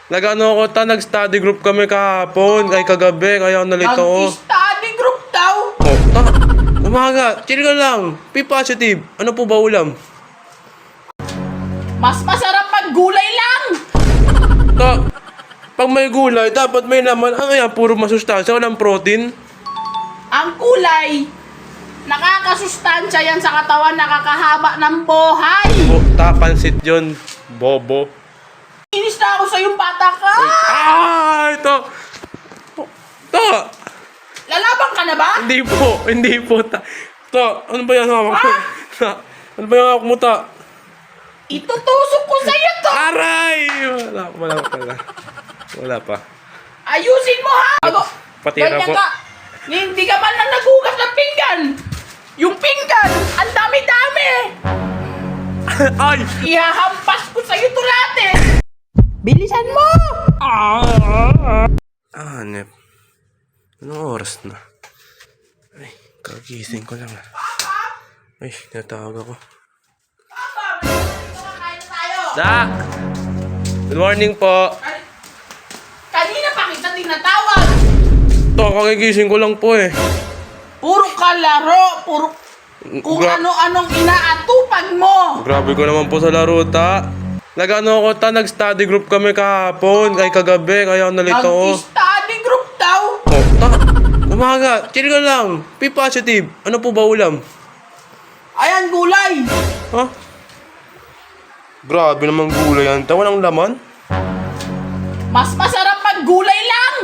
Nag-ano ako nag-study group kami kahapon, ay kagabi, kaya nalito ako. Nag-study group daw. Oh, umaga, chill ka lang. Be positive. Ano po ba ulam? Mas masarap pag gulay lang. Pag may gulay, dapat may laman. Ano yan, puro masustansya, walang protein. Ang kulay, nakakasustansya yan sa katawan, nakakahaba ng buhay. Oh, pansit yun, bobo. Inis na ako sa yung bata ka. Ito. Ito. Lalaban ka na ba? Hindi po. Ito, ano ba yan hawak mo? Ano ba yung hawak mo, ta? Itutusok ko sa'yo to. Aray! Wala pa. Ayusin mo ha. Patira Ganyan po. ka. Hindi ka man lang nagugas ng pinggan. Yung pinggan, ang dami-dami. Ay! Ihahampas ko sa'yo to lahat eh. Bilisan mo. Nep. Anong oras na? Ay, kagising ko lang. Ay, natawag ako. Papa, kain na tayo. Da! Good morning po. Kanina pa kita tinatawag. Ito, kagigising ko lang po eh. Puro kalaro, puro kung ano-anong inaatupag mo. Grabe ko naman po sa laro, ta. Nag-ano ako nag-study group kami kahapon, ay kagabi, kaya nalito ako. Nag-study group daw. Oh, umaga, chill ka lang. Be positive. Ano po ba ulam? Ayan, gulay. Ha? Grabe naman gulay yan. Walang laman? Mas masarap pag gulay lang.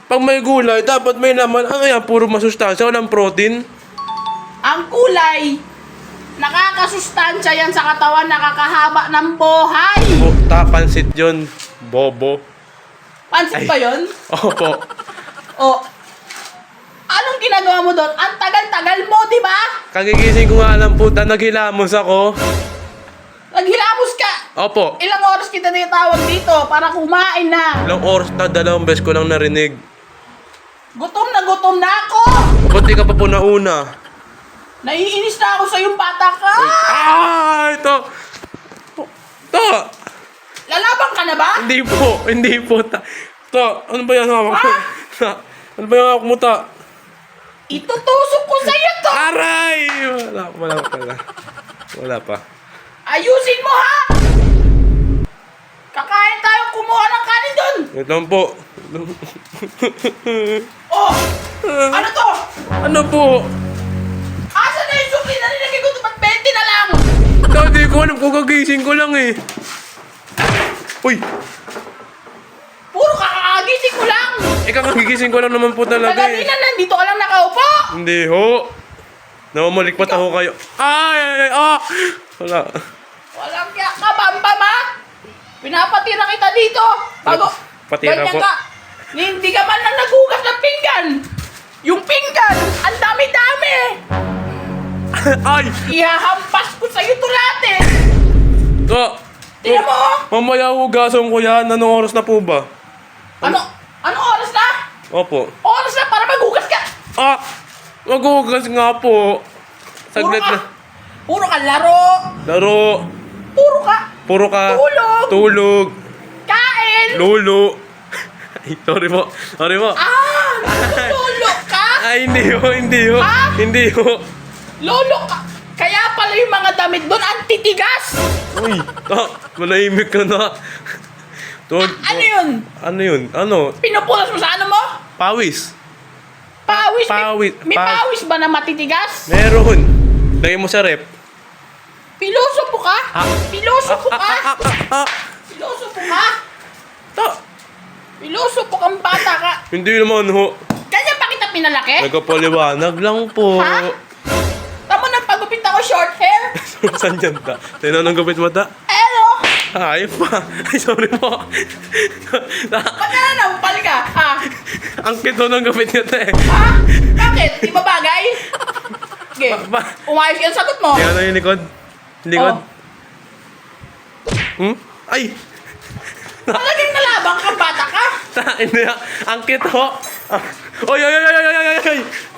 Pag may gulay, dapat may laman. Ano yan, puro masustansya, walang protein. Ang kulay, nakakasustansya yan sa katawan, nakakahaba ng buhay. Oh, pansit yun, bobo. Pansin ba yun? Opo. O, anong ginagawa mo doon? Ang tagal-tagal mo, di ba? Kagigising ko nga lang po, naghilamos ako. Naghilamos ka. Opo. Ilang oras kita tinatawag dito para kumain na. Ilang oras na, 2 beses ko lang narinig. Gutom na ako. Ba't di ka pa po nauna? Naiinis na ako sa yung bata ka. Ito. Ito. Lalaban ka na ba? Hindi po. Ito, ano ba yan hawak mo? Ano ba yung hawak mo, ta? Itutusok ko sa'yo to. Aray! Wala pa. Ayusin mo ha. Kakain tayo, kumuha ng kanin doon. Wait lang po. Oh, ano to? Ano po? Asa na yung sukli na nilagay ko? Ba't 20 na lang? Hindi ko alam kung kagising ko lang eh. Uy! Puro kakagising mo lang. Kagigising ko lang naman po talaga Madali eh. na nandito ka lang nakaupo. Hindi ho. Namamalikpat ako kayo. Ay! Wala. Walang kaya ka, Bambam ha? Pinapatira kita dito. Bago, Patira ganyan po. ka. Hindi ka man lang nagugas ng pinggan. Yung pinggan, ang dami-dami. Ay! Ihahampas ko sa'yo to lahat eh. Tingnan mo. Mamaya hugasan ko yan. Anong oras na po ba? Ano oras na? Opo. Oras na para maghugas ka. Maghugas nga po. Saglit na. Puro ka laro. Laro. Puro ka. Tulog. Kain. Lulo. Ay, sorry po. Natutulog ka? Ay, hindi ho. Ha? Hindi ho. Lolo ka. Kaya pala yung mga damit doon ang titigas. Uy, malahimik ka na. Ano yun? Ano yun? Ano? Pinupunas mo sa ano mo? Pawis. Pawis? Pawis. May pawis ba na matitigas? Meron. Lagay mo sa rep. Pilosopo ka? Pilosopo ka? Pilosopo ka? Pilosopo kang bata ka. Hindi naman ho. Ganyan pa kita pinalaki? Nagpapaliwanag lang po. Ha? Tama na pagupit ako short hair? Saan dyan ta? Tayo na ng gupit mata. Ano? Ayun pa. Ay, sorry po. Ba't nananampal ka? Ha? Ang kito ng gupit niya te. Ha? Bakit? Di ba bagay? Okay. Umayos yung sagot mo. Tingnan na yung likod. Likod. Oh. Ay! Talagang nalabang ka, bata ka? Hindi. Ang kito. Oy!